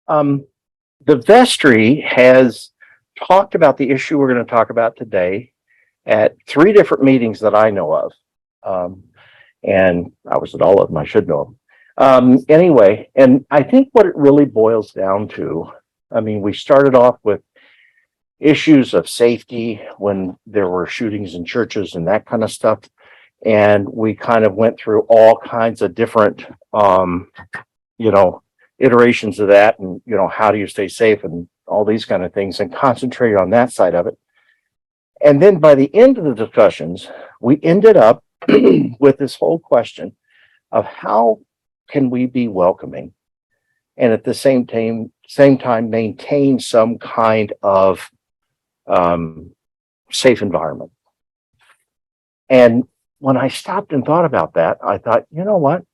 Um, the vestry has talked about the issue we're going to talk about today at three different meetings that I know of. Um, and I was at all of them, I should know them. Anyway, and I think what it really boils down to, I mean, we started off with issues of safety when there were shootings in churches and that kind of stuff. And we kind of went through all kinds of different, you know, iterations of that and, you know, how do you stay safe and all these kind of things and concentrate on that side of it. And then by the end of the discussions, we ended up with this whole question of how can we be welcoming and at the same time maintain some kind of safe environment. And when I stopped and thought about that, I thought, you know what,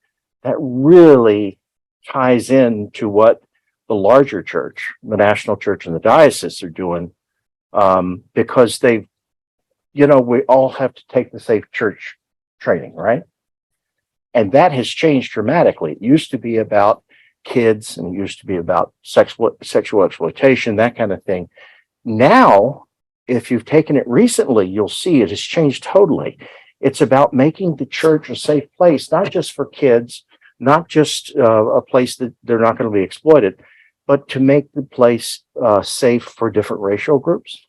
that really ties into what the larger church, the national church and the diocese are doing, because they've, you know, we all have to take the safe church training, right? And that has changed dramatically. It used to be about kids and it used to be about sexual exploitation, that kind of thing. Now, if you've taken it recently, you'll see it has changed totally. It's about making the church a safe place, not just for kids, not just a place that they're not going to be exploited, but to make the place safe for different racial groups,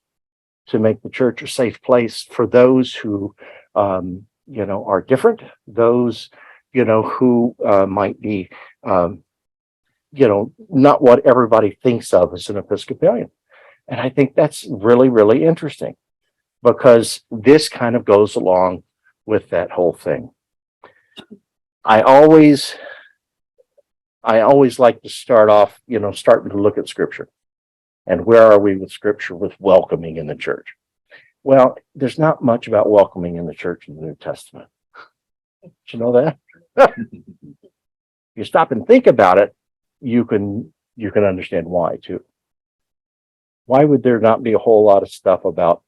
to make the church a safe place for those who, you know, are different, those, you know, who might be, you know, not what everybody thinks of as an Episcopalian. And I think that's really, really interesting because this kind of goes along with that whole thing. I always like to start off, you know, starting to look at Scripture. And where are we with Scripture with welcoming in the church? Well, there's not much about welcoming in the church in the New Testament. Did you know that? You stop and think about it, you can understand why too. Why would there not be a whole lot of stuff about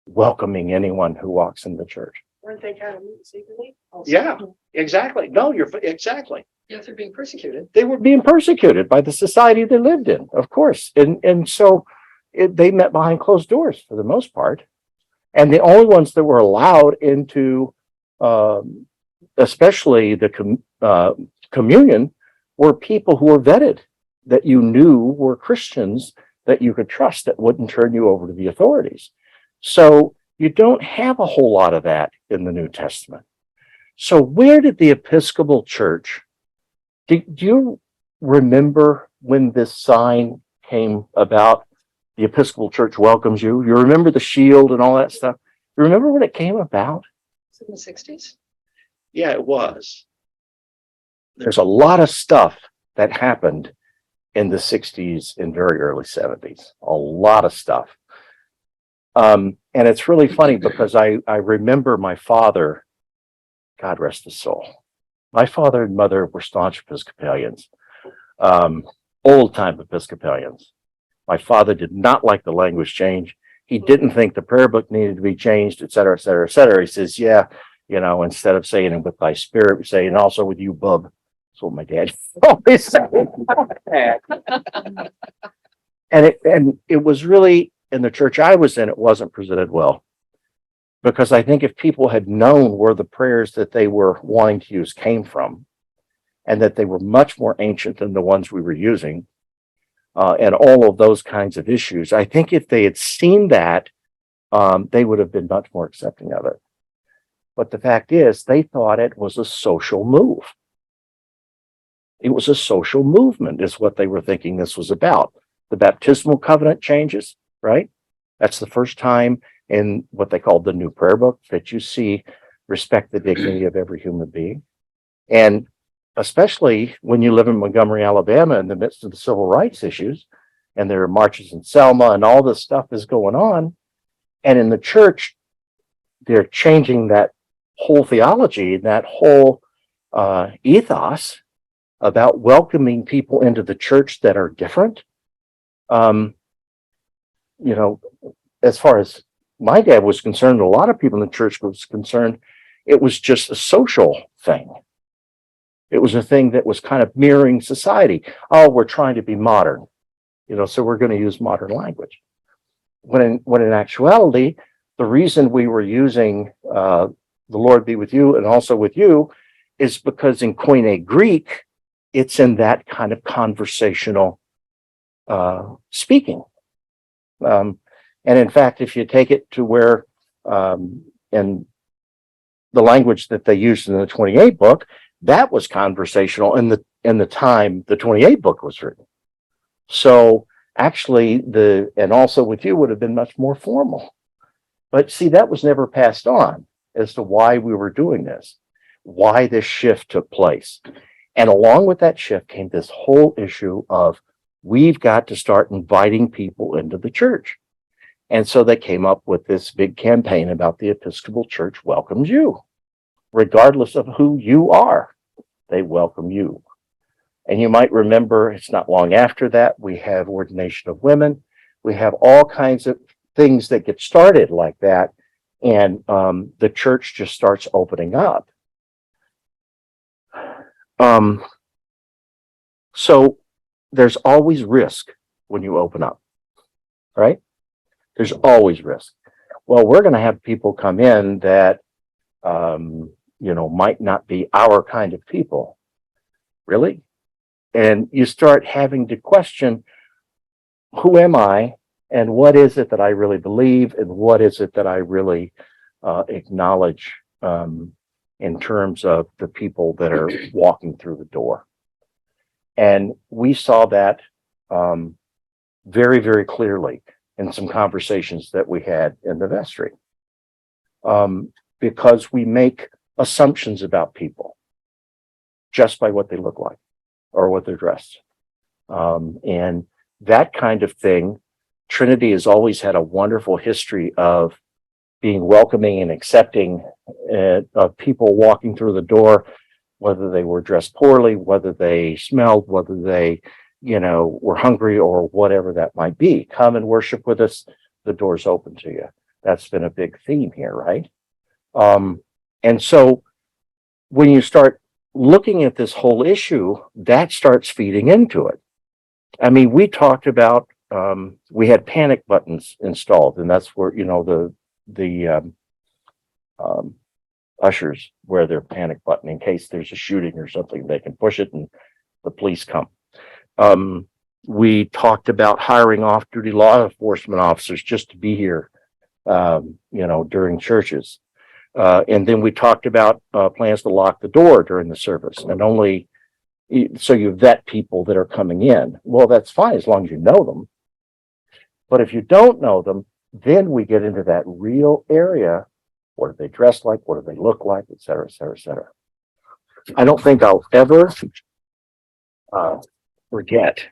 welcoming anyone who walks in the church? Weren't they kind of secretly? Also? Yeah, exactly. No, you're exactly. Yes, they're being persecuted. They were being persecuted by the society they lived in, of course. And so they met behind closed doors for the most part. And the only ones that were allowed into, especially the communion, were people who were vetted, that you knew were Christians, that you could trust, that wouldn't turn you over to the authorities. So you don't have a whole lot of that in the New Testament. So where did the Episcopal Church, do you remember when this sign came about? The Episcopal Church welcomes you. You remember the shield and all that stuff? You remember when it came about? It's in the 60s? Yeah, it was. There's a lot of stuff that happened in the 60s and very early 70s. A lot of stuff. And it's really funny because I remember my father, God rest his soul. My father and mother were staunch Episcopalians, old-time Episcopalians. My father did not like the language change. He didn't think the prayer book needed to be changed, et cetera, et cetera, et cetera. He says, yeah, you know, instead of saying it with thy spirit, we say, and also with you, bub. That's what my dad always said. And it was really, in the church I was in, it wasn't presented well. Because I think if people had known where the prayers that they were wanting to use came from, and that they were much more ancient than the ones we were using, and all of those kinds of issues, I think if they had seen that, they would have been much more accepting of it. But the fact is, they thought it was a social move. It was a social movement, is what they were thinking this was about. The baptismal covenant changes, right? That's the first time in what they called the new prayer book that you see respect the dignity of every human being. And especially when you live in Montgomery, Alabama, in the midst of the civil rights issues, and there are marches in Selma and all this stuff is going on. And in the church, they're changing that whole theology, that whole ethos about welcoming people into the church that are different. You know, as far as my dad was concerned, a lot of people in the church was concerned, it was just a social thing. It was a thing that was kind of mirroring society. Oh, we're trying to be modern. so we're going to use modern language. When in actuality, the reason we were using the Lord be with you and also with you is because in Koine Greek, it's in that kind of conversational speaking. And in fact, if you take it to where in the language that they used in the 28 book, that was conversational in the time the 28 book was written. So actually and also with you would have been much more formal. But see, that was never passed on as to why we were doing this, why this shift took place. And along with that shift came this whole issue of we've got to start inviting people into the church. And so they came up with this big campaign about the Episcopal Church welcomes you. Regardless of who you are, they welcome you. And you might remember it's not long after that, we have ordination of women. We have all kinds of things that get started like that. And the church just starts opening up. So there's always risk when you open up, right? There's always risk. Well, we're going to have people come in that, might not be our kind of people. Really? And you start having to question, who am I? And what is it that I really believe? And what is it that I really acknowledge in terms of the people that are walking through the door? And we saw that very, very clearly in some conversations that we had in the vestry. Because we make assumptions about people just by what they look like or what they're dressed. And that kind of thing, Trinity has always had a wonderful history of being welcoming and accepting of people walking through the door, whether they were dressed poorly, whether they smelled, whether they, were hungry or whatever that might be. Come and worship with us. The door's open to you. That's been a big theme here, right? And so when you start looking at this whole issue, that starts feeding into it. I mean, we talked about, we had panic buttons installed, and that's where, the ushers wear their panic button in case there's a shooting or something. They can push it and the police come. We talked about hiring off-duty law enforcement officers just to be here, during churches. And then we talked about plans to lock the door during the service, and only so you vet people that are coming in. Well, that's fine as long as you know them. But if you don't know them, then we get into that real area. What do they dress like? What do they look like? Et cetera, et cetera, et cetera. I don't think I'll ever forget.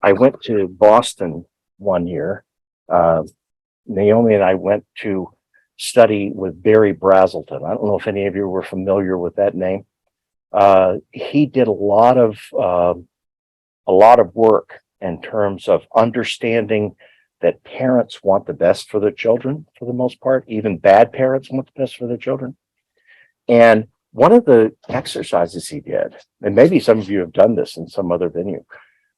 I went to Boston one year. Naomi and I went to study with Barry Brazelton. I don't know if any of you were familiar with that name. He did a lot of work in terms of understanding that parents want the best for their children, for the most part. Even bad parents want the best for their children. And one of the exercises he did, and maybe some of you have done this in some other venue,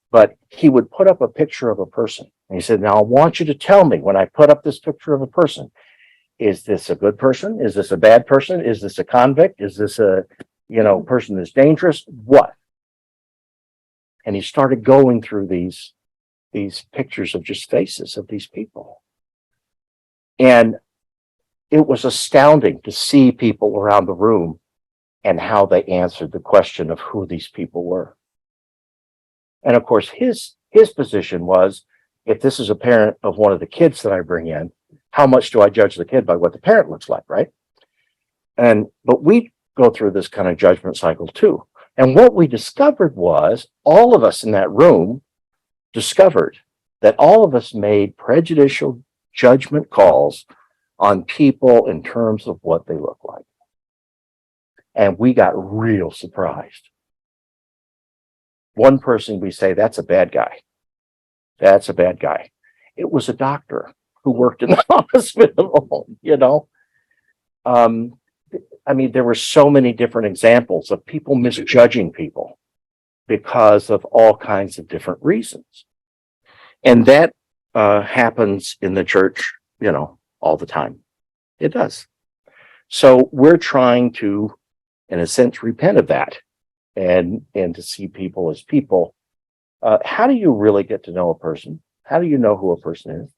but he would put up a picture of a person. And he said, now I want you to tell me, when I put up this picture of a person, is this a good person? Is this a bad person? Is this a convict? Is this a, person that's dangerous? What? And he started going through these pictures of just faces of these people. And it was astounding to see people around the room and how they answered the question of who these people were. And of course, his position was, if this is a parent of one of the kids that I bring in, how much do I judge the kid by what the parent looks like, right? But we go through this kind of judgment cycle too. And what we discovered was, all of us in that room discovered that all of us made prejudicial judgment calls on people in terms of what they look like. And we got real surprised. One person, we say, that's a bad guy. That's a bad guy. It was a doctor who worked in the hospital, there were so many different examples of people misjudging people because of all kinds of different reasons. And that happens in the church, all the time. It does. So we're trying to, in a sense, repent of that and to see people as people. How do you really get to know a person? How do you know who a person is?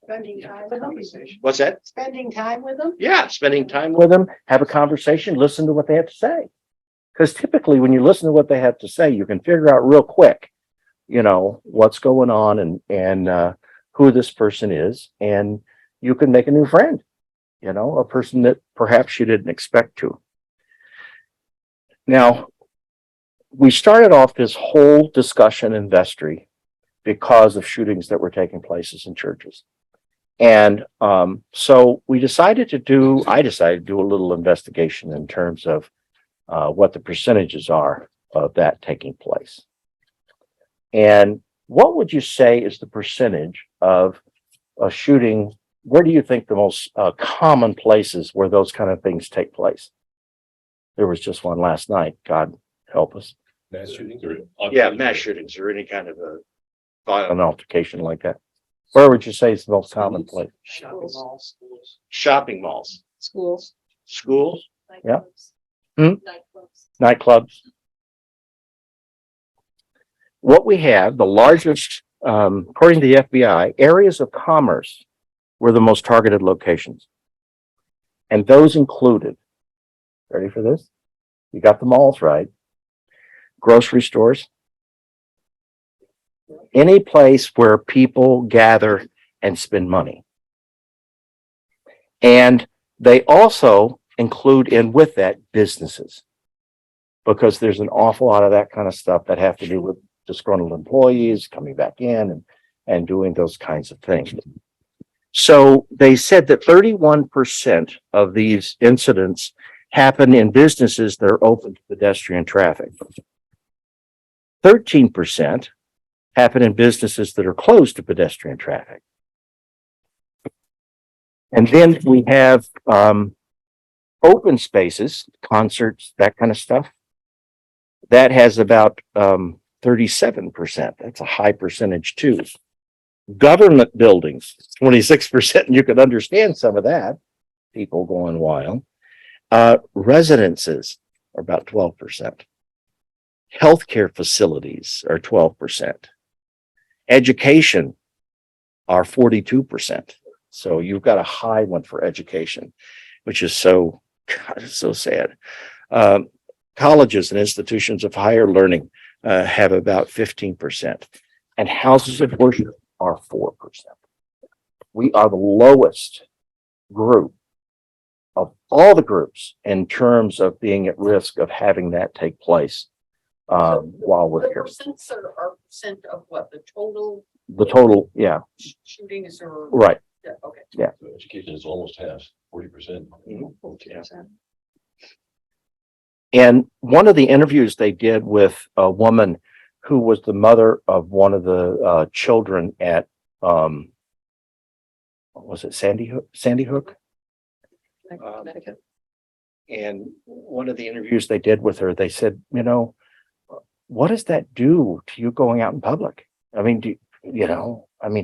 Spending time with them. What's that? Spending time with them. Yeah, spending time with them, have a conversation, listen to what they have to say. Because typically when you listen to what they have to say, you can figure out real quick, what's going on and who this person is, and you can make a new friend, a person that perhaps you didn't expect to. Now, we started off this whole discussion in vestry because of shootings that were taking places in churches. And so I decided to do a little investigation in terms of what the percentages are of that taking place. And what would you say is the percentage of a shooting? Where do you think the most common places where those kind of things take place? There was just one last night. God help us. Mass shootings or Mass shootings or any kind of an altercation like that. Where would you say is the most common place? Shopping malls. Shopping malls. Schools. Schools. Yeah. Nightclubs. Nightclubs. What we have, the largest, according to the FBI, areas of commerce were the most targeted locations. And those included, ready for this? You got the malls right. Grocery stores. Any place where people gather and spend money. And they also include in with that businesses, because there's an awful lot of that kind of stuff that have to do with disgruntled employees coming back in and doing those kinds of things. So they said that 31% of these incidents happen in businesses that are open to pedestrian traffic. 13% happen in businesses that are closed to pedestrian traffic. And then we have open spaces, concerts, that kind of stuff. That has about 37%. That's a high percentage too. Government buildings, 26%. And you could understand some of that. People going wild. Residences are about 12%. Healthcare facilities are 12%. Education are 42%. So you've got a high one for education, which is so sad. Colleges and institutions of higher learning have about 15%, and houses of worship are 4%. We are the lowest group of all the groups in terms of being at risk of having that take place while we're here. Are percent of what the total The total, yeah, shootings or right. yeah, okay. Yeah. So education is almost half, 40%. Yeah. And one of the interviews they did with a woman who was the mother of one of the children at what was it, Sandy Hook? Connecticut. And one of the interviews they did with her, they said, what does that do to you going out in public? I mean,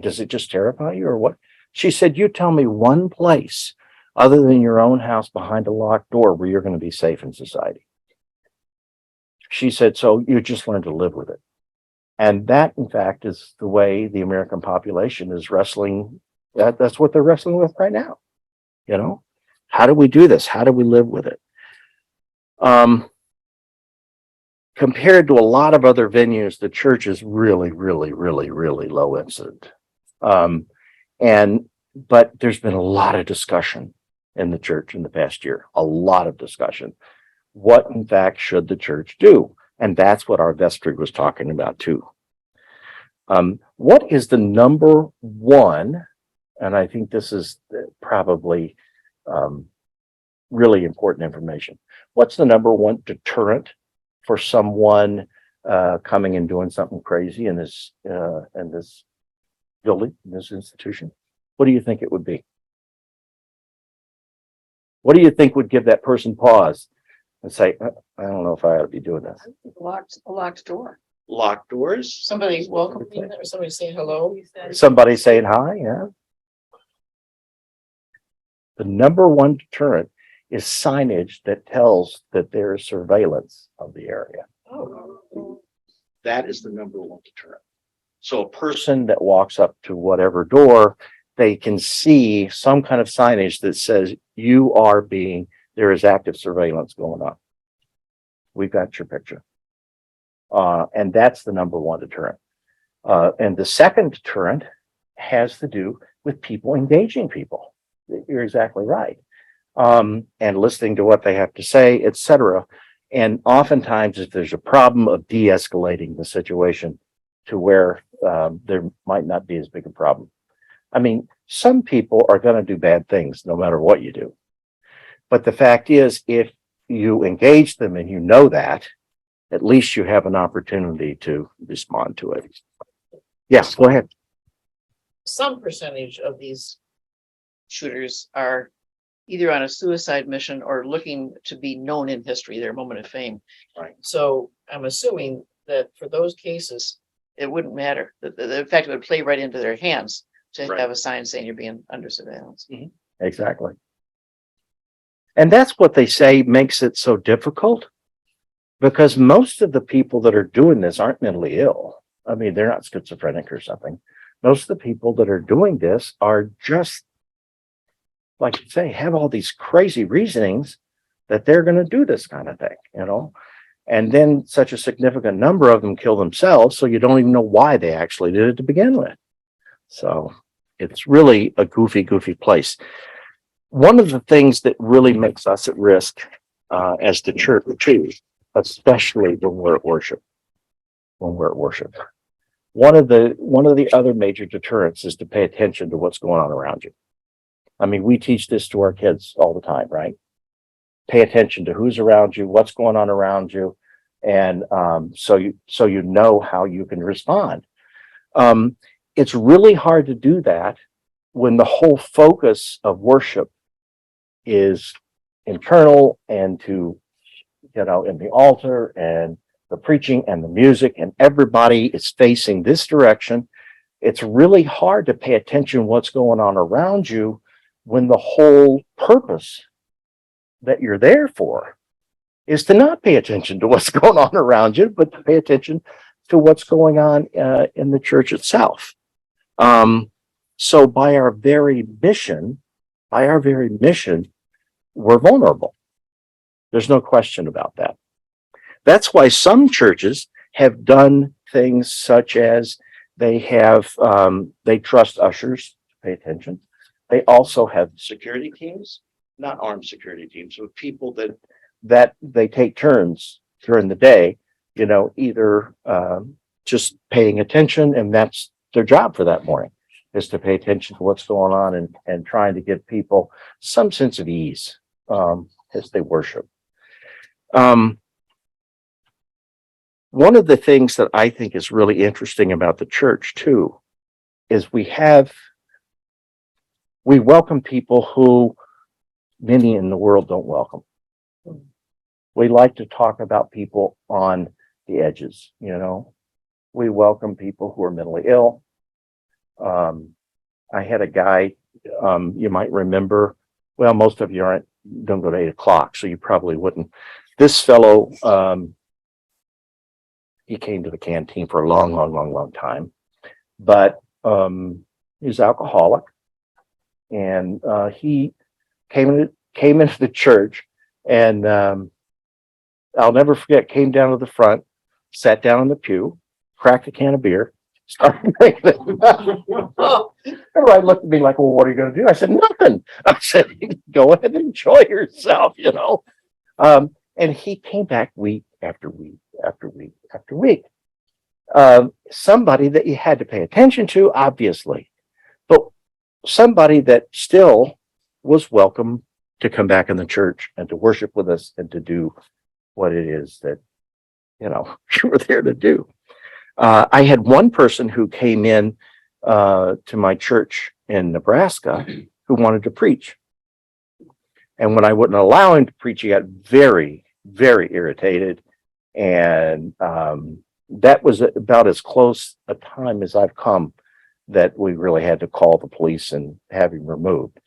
does it just terrify you or what? She said, you tell me one place other than your own house behind a locked door where you're going to be safe in society. She said, so you just learn to live with it. And that, in fact, is the way the American population is wrestling. That's what they're wrestling with right now. How do we do this? How do we live with it? Compared to a lot of other venues, the church is really, really, really, really low incident. But there's been a lot of discussion in the church in the past year, a lot of discussion. What, in fact, should the church do? And that's what our vestry was talking about, too. What is the number one, and I think this is probably really important information. What's the number one deterrent for someone coming and doing something crazy in this building, in this institution? What do you think it would be? What do you think would give that person pause and say, I don't know if I ought to be doing this? A locked door. locked doors, Somebody's welcoming or somebody saying hello. somebody saying hi, yeah. The number one deterrent is signage that tells that there is surveillance of the area. Oh, That is the number one deterrent. So a person that walks up to whatever door, they can see some kind of signage that says there is active surveillance going on. We've got your picture. And that's the number one deterrent. And the second deterrent has to do with people engaging people. You're exactly right. And listening to what they have to say, etc. And oftentimes, if there's a problem, of de-escalating the situation to where there might not be as big a problem. I mean, some people are going to do bad things no matter what you do. But the fact is, if you engage them and you know that, at least you have an opportunity to respond to it. Yes, go ahead. some percentage of these shooters are either on a suicide mission or looking to be known in history, their moment of fame. Right. So I'm assuming that for those cases, it wouldn't matter. In fact, it would play right into their hands to Right. have a sign saying you're being under surveillance. Exactly. And that's what they say makes it so difficult, because most of the people that are doing this aren't mentally ill. I mean, they're not schizophrenic or something. Most of the people that are doing this are just, like you say, have all these crazy reasonings that they're going to do this kind of thing, you know? And then such a significant number of them kill themselves, so you don't even know why they actually did it to begin with. So it's really a goofy place. One of the things that really makes us at risk as the church too, especially when we're at worship, one of the other major deterrents is to pay attention to what's going on around you. I mean, we teach this to our kids all the time, right? Pay attention to who's around you, what's going on around you, and so you know how you can respond. It's really hard to do that when the whole focus of worship is internal and to, in the altar and the preaching and the music, and everybody is facing this direction. It's really hard to pay attention to what's going on around you when the whole purpose that you're there for is to not pay attention to what's going on around you, but to pay attention to what's going on in the church itself. So by our very mission, we're vulnerable. There's no question about that. That's why some churches have done things such as they trust ushers to pay attention. They also have security teams, not armed security teams, but people that they take turns during the day, either just paying attention, and that's their job for that morning, is to pay attention to what's going on and trying to give people some sense of ease as they worship. One of the things that I think is really interesting about the church too is we welcome people who many in the world don't welcome. We like to talk about people on the edges, We welcome people who are mentally ill. I had a guy, you might remember, well, most of you don't go to 8 o'clock, so you probably wouldn't. This fellow, he came to the canteen for a long time, but he's alcoholic, and he came into the church, and I'll never forget, came down to the front, sat down in the pew, cracked a can of beer, started drinking it. Everybody looked at me like, well, what are you going to do? I said, nothing. I said, go ahead and enjoy yourself, And he came back week after week after week after week. Somebody that you had to pay attention to, obviously, but somebody that still was welcome to come back in the church and to worship with us and to do what it is that, you were there to do. I had one person who came in to my church in Nebraska who wanted to preach. And when I wouldn't allow him to preach, he got very, very irritated and that was about as close a time as I've come that we really had to call the police and have him removed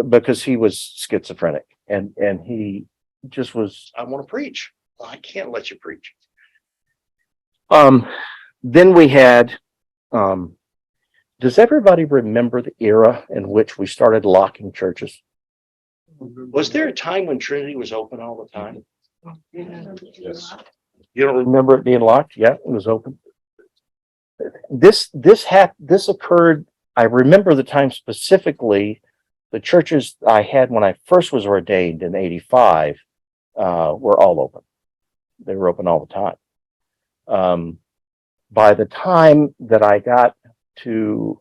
because he was schizophrenic and he just was, I want to preach. Well, I can't let you preach. Then we had, does everybody remember the era in which we started locking churches? Was there a time when Trinity was open all the time? Yes. You don't remember it being locked? Yeah, it was open. This occurred. I remember the time specifically. The churches I had when I first was ordained in '85 were all open. They were open all the time. By the time that I got to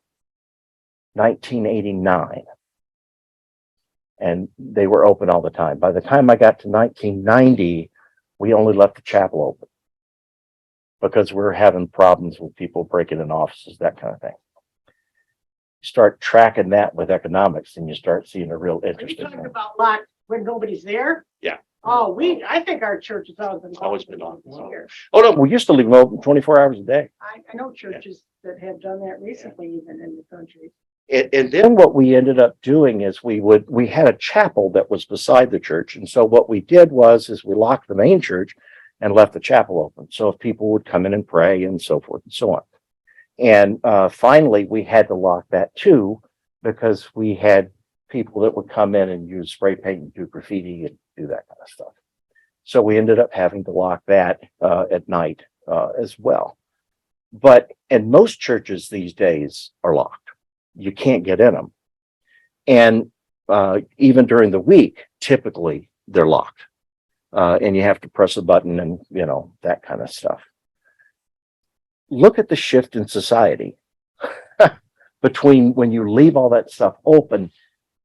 1989, and they were open all the time. By the time I got to 1990, we only left the chapel open because we were having problems with people breaking in offices, that kind of thing. Start tracking that with economics and you start seeing a real Are you interest in talking that. about locked when nobody's there? Yeah. Oh, I think our church has Always been locked. Here. Oh, no, we used to leave them open 24 hours a day. I know churches that have done that recently, even in the country. And then what we ended up doing is we had a chapel that was beside the church. And so what we did is we locked the main church and left the chapel open. So if people would come in and pray and so forth and so on. And finally, we had to lock that too, because we had people that would come in and use spray paint and do graffiti and do that kind of stuff. So we ended up having to lock that at night as well. But in most churches these days are locked. You can't get in them. And even during the week, typically they're locked. And you have to press a button and, that kind of stuff. Look at the shift in society between when you leave all that stuff open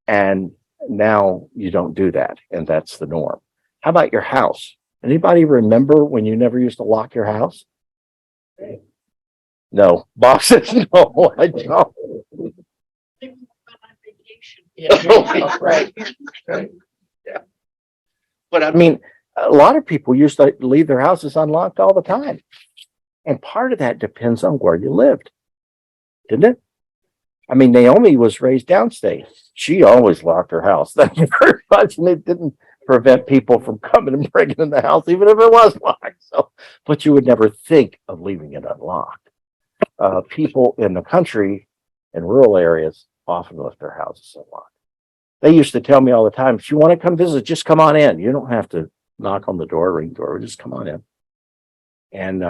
and now you don't do that. And that's the norm. How about your house? Anybody remember when you never used to lock your house? No. Bob says no, I don't. Yeah, right. Yeah. But I mean, a lot of people used to leave their houses unlocked all the time. And part of that depends on where you lived, didn't it? I mean, Naomi was raised downstate. She always locked her house. Thank you very much. And it didn't prevent people from coming and breaking in the house, even if it was locked. So, but you would never think of leaving it unlocked. People in the country, in rural areas, often left their houses unlocked. They used to tell me all the time, if you want to come visit, just come on in. You don't have to knock on the door, ring the door, just come on in. And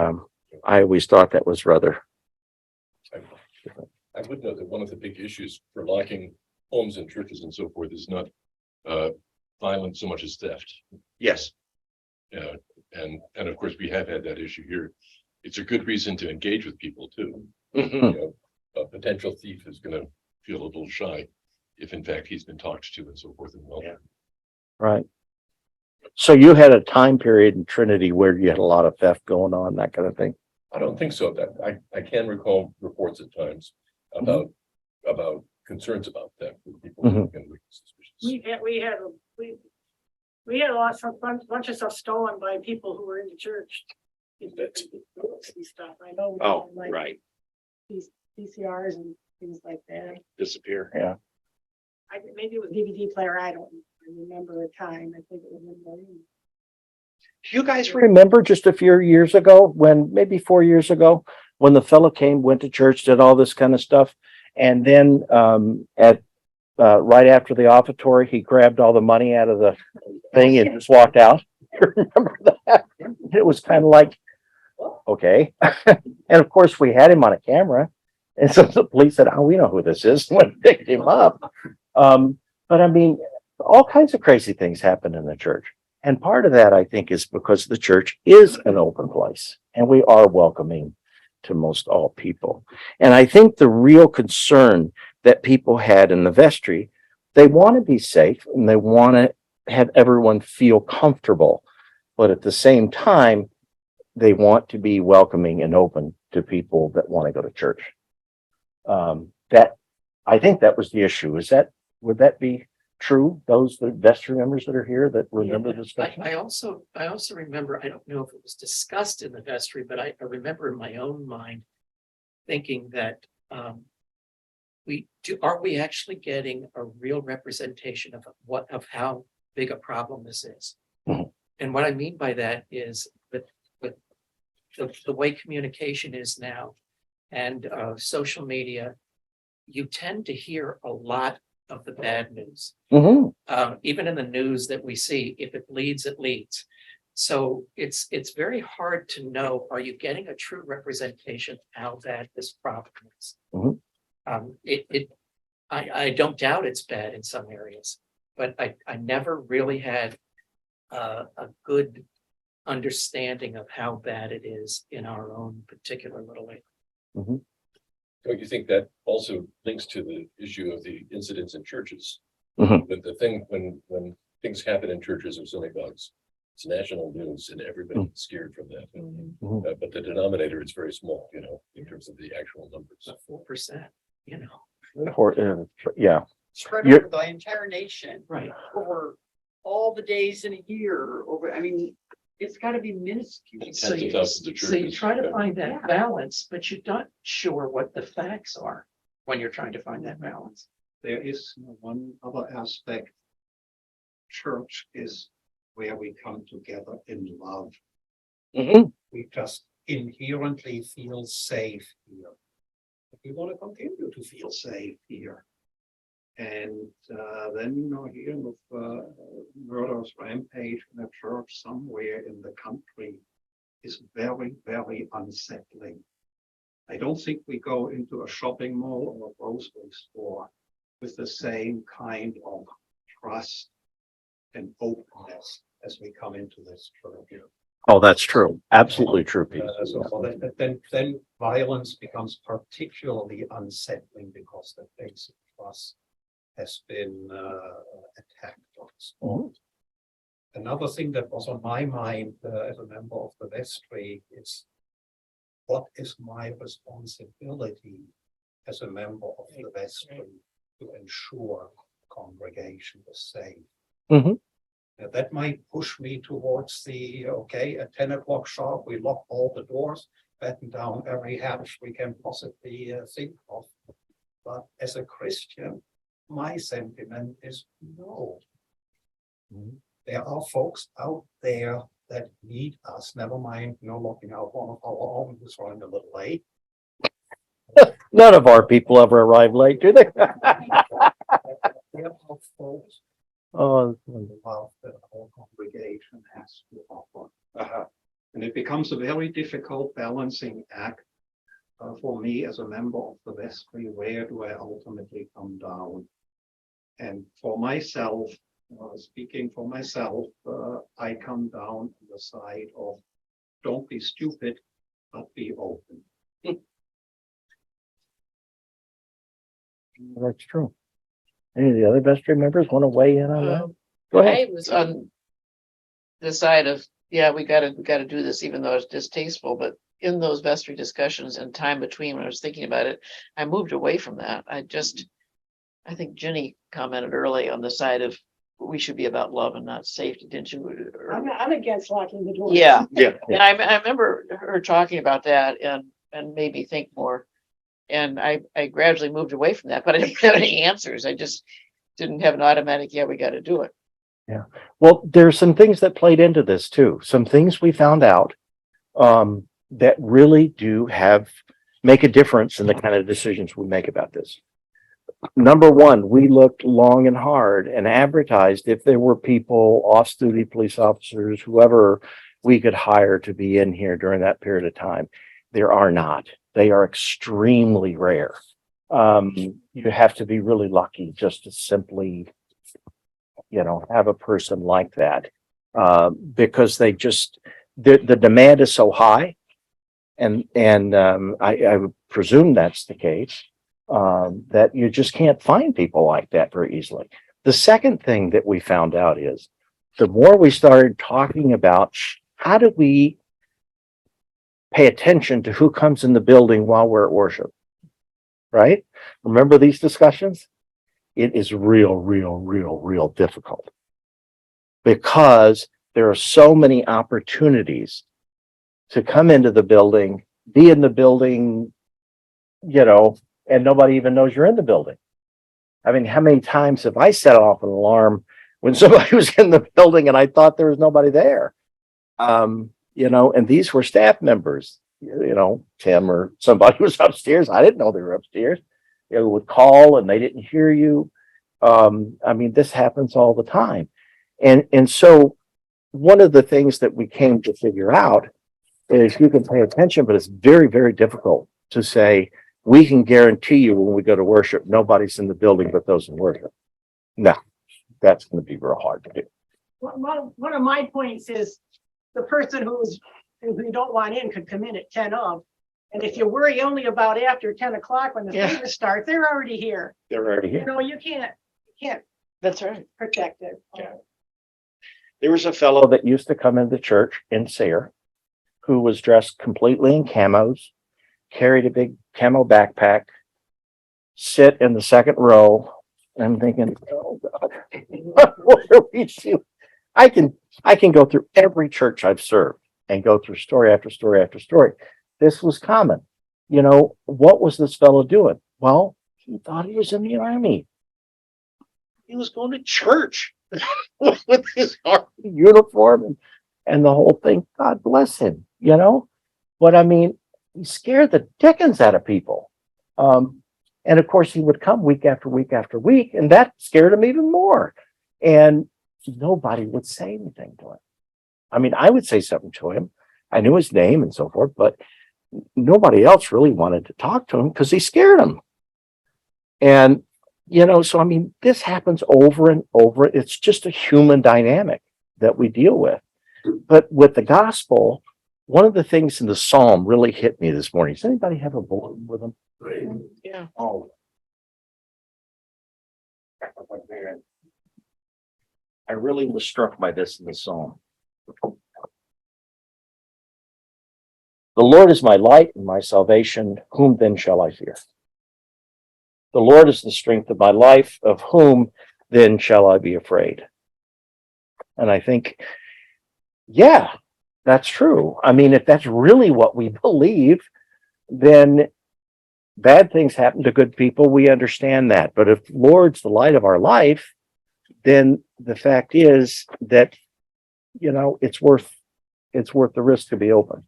I always thought that was rather. I would note that one of the big issues for locking homes and churches and so forth is not violence so much as theft. Yes. And of course, we have had that issue here. It's a good reason to engage with people too. Mhm. A potential thief is going to feel a little shy if in fact he's been talked to and so forth and well. Yeah. Right. So you had a time period in Trinity where you had a lot of theft going on, that kind of thing. I don't think so. That I can recall reports at times about concerns about theft with people Mhm. and with suspicions. We had a lot of bunch of stuff stolen by people who were in the church. Stuff. I know. Oh, like right. These VCRs and things like that. Disappear. Yeah. Maybe it was DVD player. I don't remember a time. I think it was in Marine. Do you guys remember just a few years ago maybe 4 years ago, when the fellow went to church, did all this kind of stuff. And then right after the offertory, he grabbed all the money out of the thing and just walked out. Remember that? It was kind of like, okay. And of course we had him on a camera. And so the police said, oh, we know who this is, when they picked him up. But I mean, all kinds of crazy things happen in the church. And part of that, I think, is because the church is an open place and we are welcoming to most all people. And I think the real concern that people had in the vestry, they want to be safe and they want to have everyone feel comfortable. But at the same time, they want to be welcoming and open to people that want to go to church. I think that was the issue. Would that be true? Those, the vestry members that are here that remember the discussion? I also remember, I don't know if it was discussed in the vestry, but I remember in my own mind thinking that are we actually getting a real representation of how big a problem this is? Mhm. And what I mean by that is that with the way communication is now and social media, you tend to hear a lot of the bad news. Mhm. Even in the news that we see, if it leads, it leads. So it's very hard to know, are you getting a true representation of how bad this problem is? Mhm. I don't doubt it's bad in some areas, but I never really had a good understanding of how bad it is in our own particular little area. Don't you think that also links to the issue of the incidents in churches? Mhm. But the thing, when things happen in churches or synagogues, it's national news and everybody's scared from that. Mhm. But the denominator is very small, in terms of the actual numbers. 4%, you know. Yeah, Spread You're- over the entire nation, Right. over all the days in a year, it's gotta be minuscule. Tens of thousands of So you churches. try to Yeah. find that balance, but you're not sure what the facts are when you're trying to find that balance. There is one other aspect. Church is where we come together in love. Mhm. We just inherently feel safe here. We want to continue to feel safe here. And then, here with murderous rampage in a church somewhere in the country is very, very unsettling. I don't think we go into a shopping mall or a grocery store with the same kind of trust and openness as we come into this church. Oh, that's true. Absolutely true, Pete. Then violence becomes particularly unsettling because the basic trust has been attacked or spoiled. Another thing that was on my mind as a member of the vestry is, what is my responsibility as a member of the vestry to ensure congregation is safe? Mhm. That might push me towards at 10 o'clock sharp, we lock all the doors, batten down every hatch we can possibly think of. But as a Christian, my sentiment is no. Mhm. There are folks out there that need us, never mind, locking out one of our own who's running a little late. None of our people ever arrive late, do they? There are folks Oh, love that our congregation has to offer. And it becomes a very difficult balancing act for me as a member of the vestry. Where do I ultimately come down? And for myself, speaking for myself, I come down on the side of don't be stupid, but be open. that's true. Any of the other vestry members want to weigh in on that? Go ahead. I was on the side of, yeah, we gotta do this, even though it's distasteful, but in those vestry discussions and time between, when I was thinking about it, I moved away from that. I think Jenny commented early on the side of, we should be about love and not safety, didn't you? Or- I'm against locking the door. Yeah, Yeah. and I remember her talking about that and made me think more. And I gradually moved away from that, but I didn't have any answers. I just didn't have an automatic, yeah, we gotta do it. Well, there's some things that played into this too. Some things we found out that really do make a difference in the kind of decisions we make about this. Number one, we looked long and hard and advertised if there were people, off-duty police officers, whoever we could hire to be in here during that period of time. There are not. They are extremely rare. You have to be really lucky just to simply, have a person like that, because they just, the demand is so high. And I would presume that's the case, that you just can't find people like that very easily. The second thing that we found out is the more we started talking about how do we pay attention to who comes in the building while we're at worship, right? Remember these discussions? it is real difficult because there are so many opportunities to come into the building, be in the building, and nobody even knows you're in the building. I mean, how many times have I set off an alarm when somebody was in the building and I thought there was nobody there? And these were staff members, Tim or somebody was upstairs. I didn't know they were upstairs. They would call and they didn't hear you. I mean, this happens all the time. And so one of the things that we came to figure out is you can pay attention, but it's very difficult to say, we can guarantee you when we go to worship, nobody's in the building but those in worship. No, that's going to be real hard to do. One of my points is the person who you don't want in could come in at 10 of. And if you worry only about after 10 o'clock when the service starts, they're already here. They're already here. You can't That's right. protect it. There was a fellow that used to come into church in Sayre who was dressed completely in camos, carried a big camo backpack, sit in the second row. I'm thinking, oh God, what are we doing? I can go through every church I've served and go through story after story after story. This was common. What was this fellow doing? Well, he thought he was in the army. He was going to church with his army uniform and the whole thing. God bless him, But I mean, he scared the dickens out of people. And of course, he would come week after week after week, and that scared him even more. And nobody would say anything to him. I mean, I would say something to him. I knew his name and so forth, but nobody else really wanted to talk to him because he scared him. And, so I mean, this happens over and over. It's just a human dynamic that we deal with. But with the gospel, one of the things in the psalm really hit me this morning. Does anybody have a bulletin with them? Yeah. Oh. I really was struck by this in the psalm. The Lord is my light and my salvation. Whom then shall I fear? The Lord is the strength of my life. Of whom then shall I be afraid? And I think, yeah, that's true. I mean, if that's really what we believe, then bad things happen to good people. We understand that. But if Lord's the light of our life, then the fact is that, it's worth the risk to be open.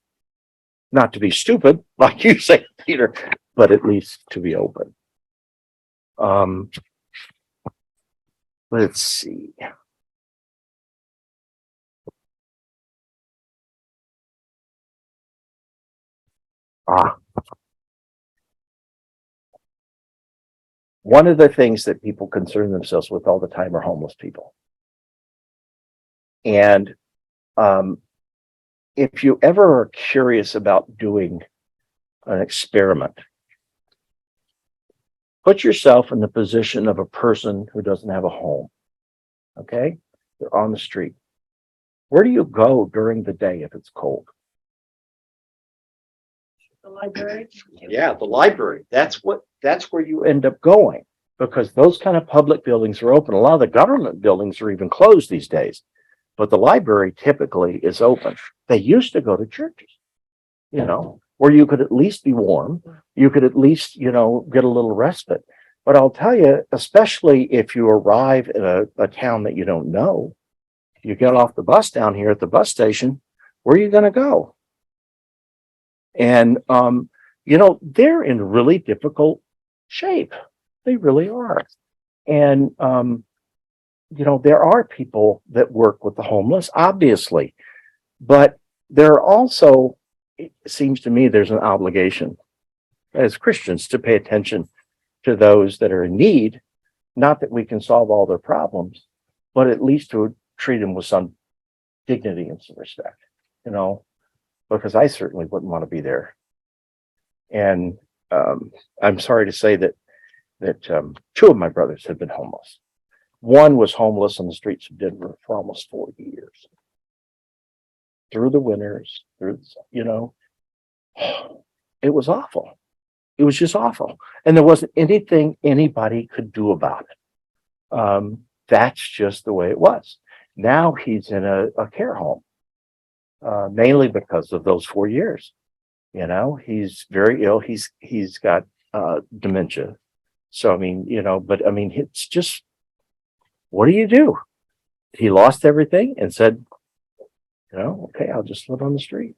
Not to be stupid, like you say, Peter, but at least to be open. Let's see. One of the things that people concern themselves with all the time are homeless people. And if you ever are curious about doing an experiment, put yourself in the position of a person who doesn't have a home. Okay? They're on the street. Where do you go during the day if it's cold? The library. Yeah, the library. That's where you end up going, because those kind of public buildings are open. A lot of the government buildings are even closed these days, but the library typically is open. They used to go to churches, where you could at least be warm. You could at least, get a little respite. But I'll tell you, especially if you arrive in a town that you don't know, you get off the bus down here at the bus station, where are you going to go? And, they're in really difficult shape. They really are. And, there are people that work with the homeless, obviously, but there are also, it seems to me, there's an obligation as Christians to pay attention to those that are in need. Not that we can solve all their problems, but at least to treat them with some dignity and some respect, because I certainly wouldn't want to be there. And I'm sorry to say that two of my brothers have been homeless. One was homeless on the streets of Denver for almost 40 years. Through the winters, it was awful. It was just awful. And there wasn't anything anybody could do about it. That's just the way it was. Now he's in a care home, mainly because of those 4 years. You know, he's very ill. He's got dementia. So, I mean, you know, but I mean, it's just, what do you do? He lost everything and said, you know, okay, I'll just live on the street.